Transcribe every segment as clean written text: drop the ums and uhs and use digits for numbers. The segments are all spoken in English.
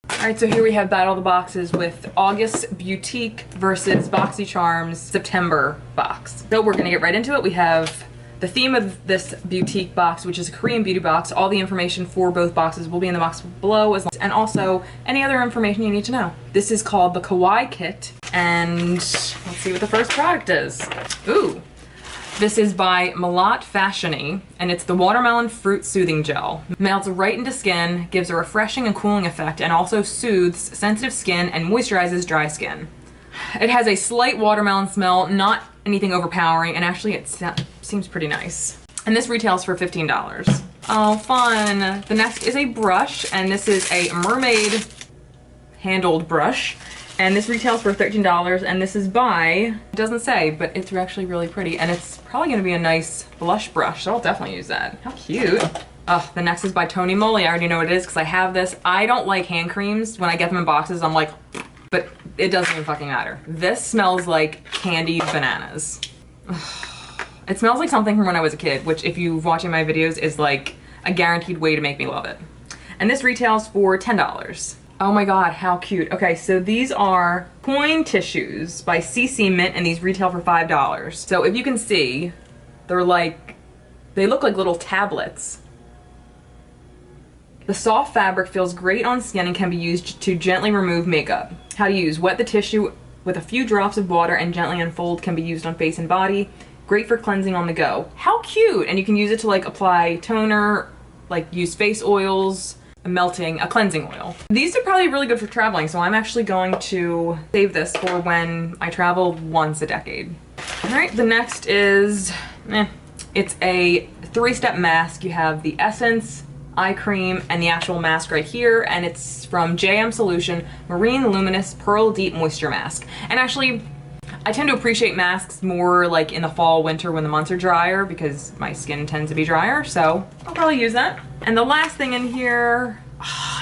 Alright, so here we have Battle of the Boxes with August Beauteque versus BOXYCHARM's September box. So we're gonna get right into it. We have the theme of this Beauteque box, which is a Korean beauty box. All the information for both boxes will be in the box below, and also any other information you need to know. This is called the Kawaii Kit, and let's see what the first product is. Ooh. This is by Milani Fashiony, and it's the Watermelon Fruit Soothing Gel. Melts right into skin, gives a refreshing and cooling effect, and also soothes sensitive skin and moisturizes dry skin. It has a slight watermelon smell, not anything overpowering, and actually it seems pretty nice. And this retails for $15. Oh, fun. The next is a brush, and this is a mermaid handled brush. And this retails for $13, and this is by, it doesn't say, but it's actually really pretty, and it's probably gonna be a nice blush brush, so I'll definitely use that. How cute. Oh, the next is by Tony Moly. I already know what it is because I have this. I don't like hand creams. When I get them in boxes, I'm like, but it doesn't even fucking matter. This smells like candied bananas. It smells like something from when I was a kid, which if you're watching my videos is like a guaranteed way to make me love it. And this retails for $10. Oh my god, how cute. Okay, so these are coin tissues by CC Mint, and these retail for $5. So if you can see, they're like, they look like little tablets. The soft fabric feels great on skin and can be used to gently remove makeup. How to use: wet the tissue with a few drops of water and gently unfold. Can be used on face and body. Great for cleansing on the go. How cute! And you can use it to like apply toner, like use face oils, a cleansing oil. These are probably really good for traveling, so I'm actually going to save this for when I travel once a decade. All right, the next is, it's a 3-step mask. You have the essence, eye cream, and the actual mask right here, and it's from JM Solution Marine Luminous Pearl Deep Moisture Mask. And actually, I tend to appreciate masks more like in the fall, winter when the months are drier because my skin tends to be drier, so I'll probably use that. And the last thing in here,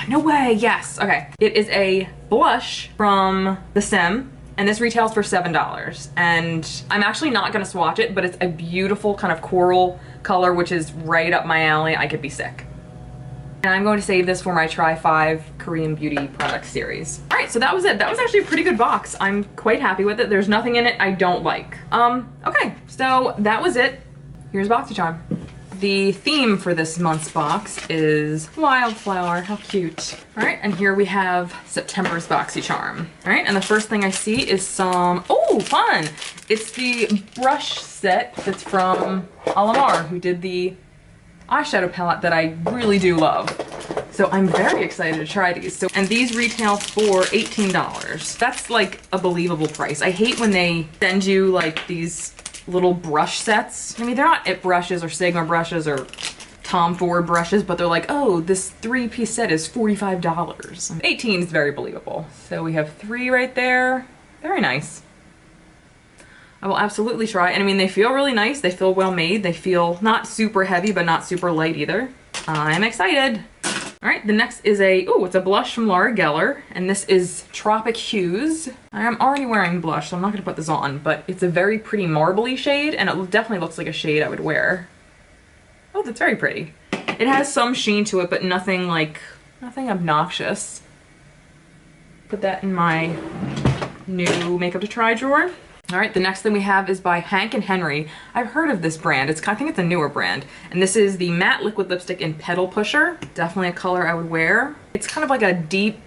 no way, yes, okay. It is a blush from the Sim, and this retails for $7. And I'm actually not gonna swatch it, but it's a beautiful kind of coral color, which is right up my alley. I could be sick. And I'm going to save this for my Try 5 Korean Beauty product series. All right, so that was it. That was actually a pretty good box. I'm quite happy with it. There's nothing in it I don't like. Okay, so that was it. Here's BOXYCHARM. The theme for this month's box is wildflower. How cute. All right, and here we have September's BOXYCHARM. All right, and the first thing I see is some, oh, fun. It's the brush set that's from Alamar, who did the eyeshadow palette that I really do love. So I'm very excited to try these. And these retail for $18. That's like a believable price. I hate when they send you like these little brush sets. I mean, they're not It brushes or Sigma brushes or Tom Ford brushes, but they're like, oh, this 3-piece set is $45. 18 is very believable. So we have 3 right there. Very nice. I will absolutely try. And I mean, they feel really nice. They feel well made. They feel not super heavy, but not super light either. I'm excited. All right, the next is it's a blush from Laura Geller, and this is Tropic Hues. I'm already wearing blush, so I'm not gonna put this on, but it's a very pretty marbly shade, and it definitely looks like a shade I would wear. Oh, that's very pretty. It has some sheen to it, but nothing obnoxious. Put that in my new makeup to try drawer. All right, the next thing we have is by Hank and Henry. I've heard of this brand. I think it's a newer brand. And this is the Matte Liquid Lipstick in Petal Pusher. Definitely a color I would wear. It's kind of like a deep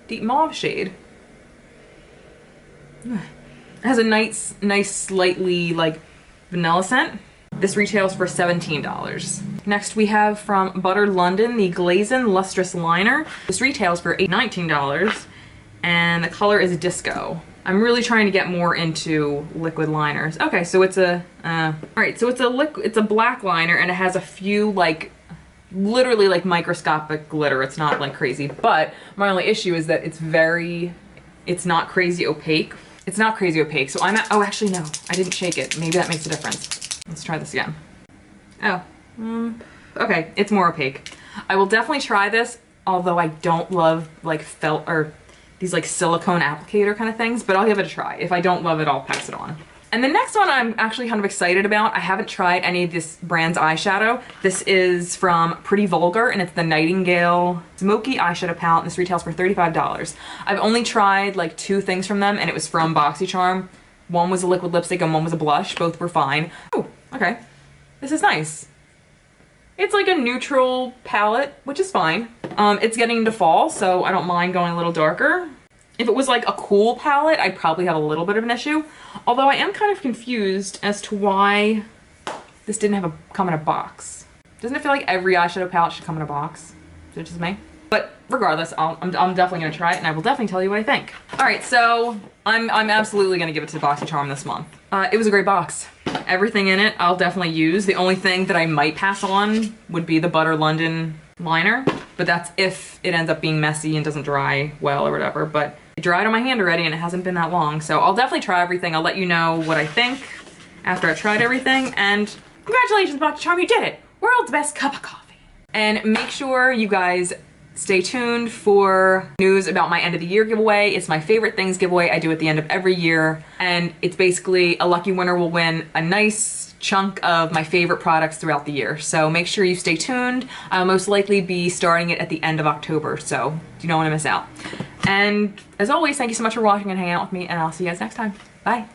mauve shade. It has a nice slightly like vanilla scent. This retails for $17. Next we have from Butter London, the Glazin Lustrous Liner. This retails for $19, and the color is Disco. I'm really trying to get more into liquid liners. Okay, so it's a, alright, so it's a black liner, and it has a few like, literally like microscopic glitter. It's not like crazy, but my only issue is that it's not crazy opaque. It's not crazy opaque, so oh actually no, I didn't shake it. Maybe that makes a difference. Let's try this again. Oh, okay, it's more opaque. I will definitely try this, although I don't love like felt or these like silicone applicator kind of things, but I'll give it a try. If I don't love it, I'll pass it on. And the next one I'm actually kind of excited about. I haven't tried any of this brand's eyeshadow. This is from Pretty Vulgar, and it's the Nightingale Smoky Eyeshadow Palette, and this retails for $35. I've only tried like 2 things from them, and it was from BOXYCHARM. One was a liquid lipstick and one was a blush. Both were fine. Oh, okay. This is nice. It's like a neutral palette, which is fine. It's getting into fall, so I don't mind going a little darker. If it was like a cool palette, I'd probably have a little bit of an issue. Although I am kind of confused as to why this didn't come in a box. Doesn't it feel like every eyeshadow palette should come in a box? Is it just me? But regardless, I'm definitely gonna try it, and I will definitely tell you what I think. All right, so I'm absolutely gonna give it to BOXYCHARM this month. It was a great box. Everything in it I'll definitely use. The only thing that I might pass on would be the Butter London liner, but that's if it ends up being messy and doesn't dry well or whatever. But it dried on my hand already and it hasn't been that long, so I'll definitely try everything. I'll let you know what I think after I've tried everything, and congratulations, BOXYCHARM, you did it! World's best cup of coffee. And make sure you guys stay tuned for news about my end of the year giveaway. It's my favorite things giveaway I do at the end of every year, and it's basically a lucky winner will win a nice chunk of my favorite products throughout the year. So make sure you stay tuned. I'll most likely be starting it at the end of October, so you don't want to miss out. And as always, thank you so much for watching and hanging out with me, and I'll see you guys next time. Bye.